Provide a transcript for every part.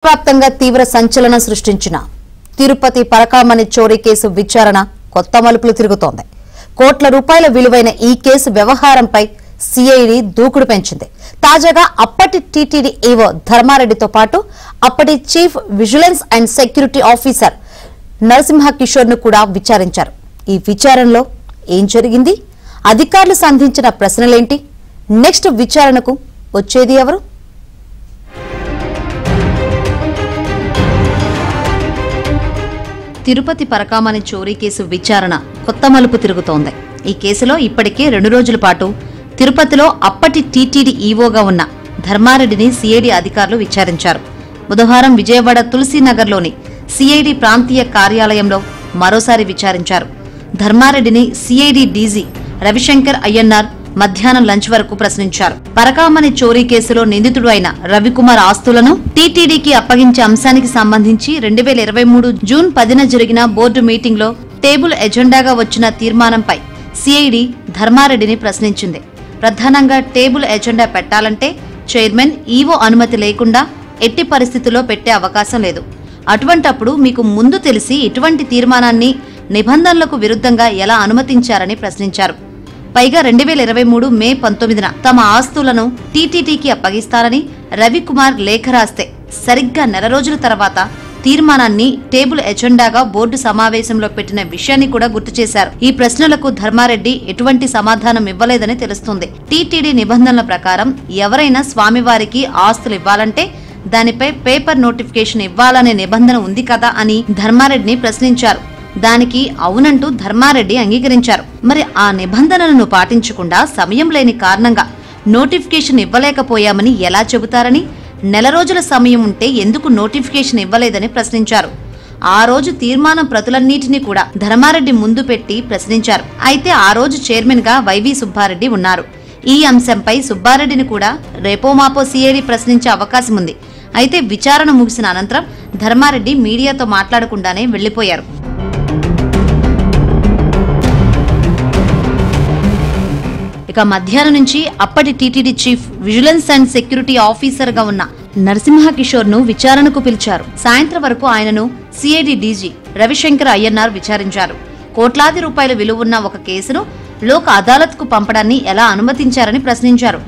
వ్యాప్తంగా తీవ్ర సంచలనం సృష్టించిన తిరుపతి పరకామణి చోరీ కేసు విచారణ కొత్త మలుపులు తిరుగుతోంది. కోట్ల రూపాయల విలువైన ఈ కేసు వ్యవహారంపై సిఐడి దూకుడు పెంచింది. తాజాగా అప్పటి టీటీడీ ఈవో ధర్మారెడ్డితో పాటు అప్పటి chief vigilance and security officer Narasimha Kishore ను కూడా విచారించారు. ఈ విచారణలో ఏం జరిగింది? అధికారులు సంధించిన ప్రశ్నలేంటి? నెక్స్ట్ విచారణకు వచ్చేది ఎవరు? తిరుపతి పరకామణి చోరీ కేసు విచారణ కొత్త మలుపు తిరుగుతోంది. ఈ కేసులో ఇప్పటికే 2 రోజుల పాటు తిరుపతిలో అప్పటి టీటీడీ ఈవోగా ఉన్న ధర్మారెడ్డిని సిఐడి అధికారులు విచారించారు. బుధవారం విజయవాడ తులసీనగర్లోని సిఐడి ప్రాంతీయ కార్యాలయంలో మరోసారి విచారించారు. ధర్మారెడ్డిని సిఐడి డీజీ రవిశంకర్ అయ్యన్నార్ మధ్యాహ్నం లంచ్ వరకు ప్రశ్నించారు. పరకామణి చోరీ కేసులో నిందితుడు అయిన రవికుమార్ ఆస్తులను టీటీడీకి అప్పగించే అంశానికి సంబంధించి 2023 జూన్ 10న జరిగిన బోర్డు మీటింగ్లో టేబుల్ ఎజెండాగా వచ్చిన తీర్మానంపై సిఐడి ధర్మారెడ్డిని ప్రశ్నించింది. ప్రధానంగా టేబుల్ ఎజెండా పెట్టాలంటే చైర్మన్ ఈవో అనుమతి లేకుండా ఎట్టి పరిస్థితుల్లో పెట్టే అవకాశం లేదు. అటువంటప్పుడు మీకు ముందు తెలిసి ఇటువంటి తీర్మానాన్ని నిబంధనలకు విరుద్ధంగా ఎలా అనుమతించారని ప్రశ్నించారు. పైగా 2023 మే 19న తమ ఆస్తులను టీటీడీకి అప్పగిస్తారని రవికుమార్ లేఖ రాస్తే సరిగ్గా నెల రోజుల తర్వాత తీర్మానాన్ని టేబుల్ ఎజెండాగా బోర్డు సమావేశంలో పెట్టిన విషయాన్ని కూడా గుర్తు చేశారు. ఈ ప్రశ్నలకు ధర్మారెడ్డి ఎటువంటి సమాధానం ఇవ్వలేదని తెలుస్తుంది. టీటీడీ నిబంధనల ప్రకారం ఎవరైనా స్వామివారికి ఆస్తులు ఇవ్వాలంటే దానిపై పేపర్ నోటిఫికేషన్ ఇవ్వాలనే నిబంధన ఉంది కదా అని ధర్మారెడ్డిని ప్రశ్నించారు. దానికి అవునంటూ ధర్మారెడ్డి అంగీకరించారు. మరి ఆ నిబంధనలను పాటించకుండా సమయం లేని కారణంగా నోటిఫికేషన్ ఇవ్వలేకపోయామని ఎలా చెబుతారని, నెల రోజుల సమయం ఉంటే ఎందుకు నోటిఫికేషన్ ఇవ్వలేదని ప్రశ్నించారు. ఆ రోజు తీర్మానం ప్రతులన్నింటినీ కూడా ధర్మారెడ్డి ముందు పెట్టి ప్రశ్నించారు. అయితే ఆ రోజు చైర్మన్ గా వైవి సుబ్బారెడ్డి ఉన్నారు. ఈ అంశంపై సుబ్బారెడ్డిని కూడా రేపోమాపో సిఐడి ప్రశ్నించే అవకాశం ఉంది. అయితే విచారణ ముగిసిన అనంతరం ధర్మారెడ్డి మీడియాతో మాట్లాడకుండానే వెళ్లిపోయారు. ఇక మధ్యాహ్నం నుంచి అప్పటి TTD chief vigilance and security officer గా ఉన్న నరసింహ కిషోర్ ను విచారణకు పిలిచారు. సాయంత్రం వరకు ఆయనను సిఐడి డీజీ రవిశంకర్ అయ్యన్నార్ విచారించారు. కోట్లాది రూపాయల విలువున్న ఒక కేసును లోక్ అదాలత్ కు పంపడాన్ని ఎలా అనుమతించారని ప్రశ్నించారు.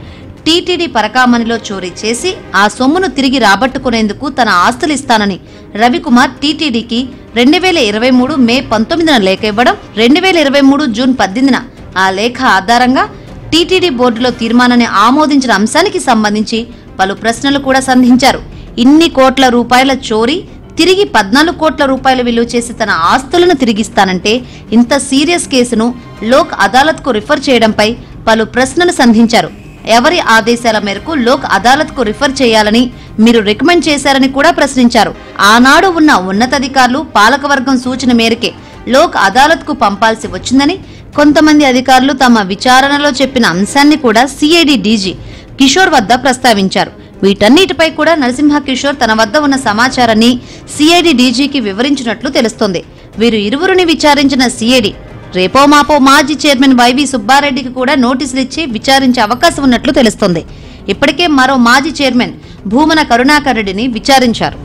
టీటీడీ పరకామణిలో చోరీ చేసి ఆ సొమ్మును తిరిగి రాబట్టుకునేందుకు తన ఆస్తులు ఇస్తానని రవికుమార్ టీటీడీకి 2023 మే 19న లేఖ ఇవ్వడం, 2023 జూన్ 18న ఆ లేఖ ఆధారంగా టీటీడీ బోర్డులో తీర్మానాన్ని ఆమోదించిన అంశానికి సంబంధించి పలు ప్రశ్నలు కూడా సంధించారు. ఇన్ని కోట్ల రూపాయల చోరీ తిరిగి 14 కోట్ల రూపాయల విలువ చేసి తన ఆస్తులను తిరిగిస్తానంటే ఇంత సీరియస్ కేసును లోక్ అదాలత్ కు రిఫర్ చేయడంపై పలు ప్రశ్నలు సంధించారు. ఎవరి ఆదేశాల మేరకు లోక్ అదాలత్ కు రిఫర్ చేయాలని మీరు రికమెండ్ చేశారని కూడా ప్రశ్నించారు. ఆనాడు ఉన్న ఉన్నతాధికారులు పాలకవర్గం సూచన మేరకే లోక్ అదాలత్ కు పంపాల్సి వచ్చిందని కొంతమంది అధికారులు తమ విచారణలో చెప్పిన అంశాన్ని కూడా సిఐడి డీజీ కిషోర్ వద్ద ప్రస్తావించారు. వీటన్నిటిపై కూడా నరసింహ కిషోర్ తన వద్ద ఉన్న సమాచారాన్ని సిఐడి డీజీకి వివరించినట్లు తెలుస్తోంది. వీరు ఇరువురిని విచారించిన సిఐడి రేపోమాపో మాజీ చైర్మన్ వైవి సుబ్బారెడ్డికి కూడా నోటీసులు ఇచ్చి విచారించే అవకాశం ఉన్నట్లు తెలుస్తోంది. ఇప్పటికే మరో మాజీ చైర్మన్ భూమన కరుణాకర్ రెడ్డిని విచారించారు.